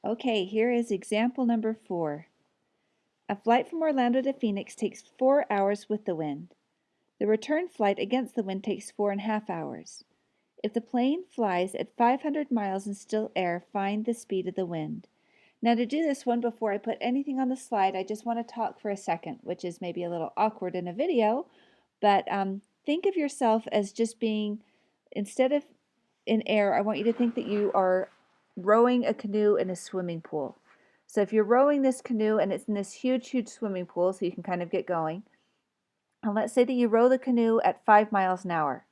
Okay, here is example number 4. A flight from Orlando to Phoenix takes 4 hours with the wind. The return flight against the wind takes 4.5 hours. If the plane flies at 500 miles in still air, find the speed of the wind. Now to do this one, before I put anything on the slide, I just want to talk for a second, which is maybe a little awkward in a video, but think of yourself as just being, instead of in air, I want you to think that you are rowing a canoe in a swimming pool. So if you're rowing this canoe and it's in this huge swimming pool, so you can kind of get going, and let's say that you row the canoe at 5 miles an hour.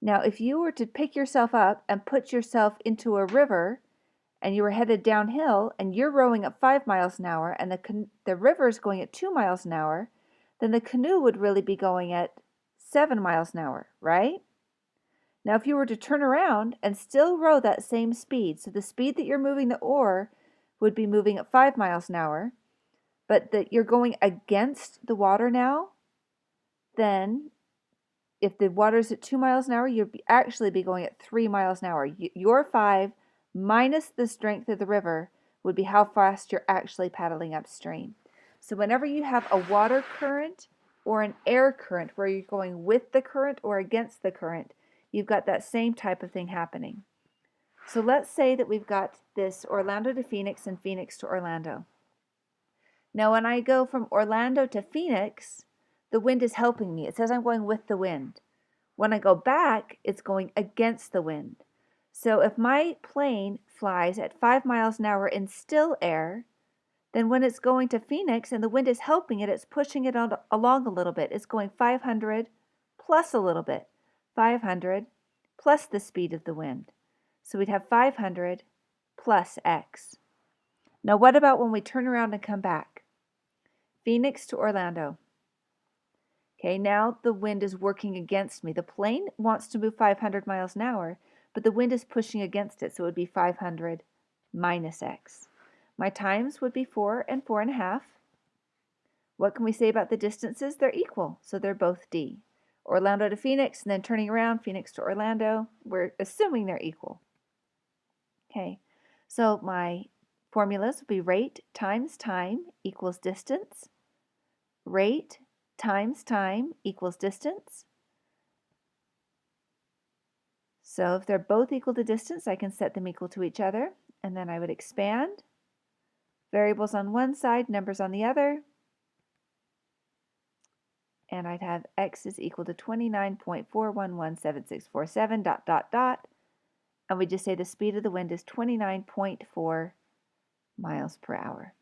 Now, if you were to pick yourself up and put yourself into a river and you were headed downhill and you're rowing at 5 miles an hour and the river is going at 2 miles an hour, then the canoe would really be going at 7 miles an hour, right? Now, if you were to turn around and still row that same speed, so the speed that you're moving the oar would be moving at 5 miles an hour, but that you're going against the water now, then if the water's at 2 miles an hour, you'd actually be going at 3 miles an hour. Your 5 minus the strength of the river would be how fast you're actually paddling upstream. So whenever you have a water current or an air current where you're going with the current or against the current, you've got that same type of thing happening. So let's say that we've got this Orlando to Phoenix and Phoenix to Orlando. Now when I go from Orlando to Phoenix, the wind is helping me. It says I'm going with the wind. When I go back, it's going against the wind. So if my plane flies at 5 miles an hour in still air, then when it's going to Phoenix and the wind is helping it, it's pushing it along a little bit. It's going 500 plus a little bit. 500 plus the speed of the wind. So we'd have 500 plus x. Now what about when we turn around and come back? Phoenix to Orlando. Okay, now the wind is working against me. The plane wants to move 500 miles an hour, but the wind is pushing against it, so it would be 500 minus x. My times would be 4 and 4.5. What can we say about the distances? They're equal, so they're both d. Orlando to Phoenix, and then turning around, Phoenix to Orlando, we're assuming they're equal. Okay, so my formulas would be rate times time equals distance. Rate times time equals distance. So if they're both equal to distance, I can set them equal to each other, and then I would expand. Variables on one side, numbers on the other, and I'd have x is equal to 29.4117647 ... and we just say the speed of the wind is 29.4 miles per hour.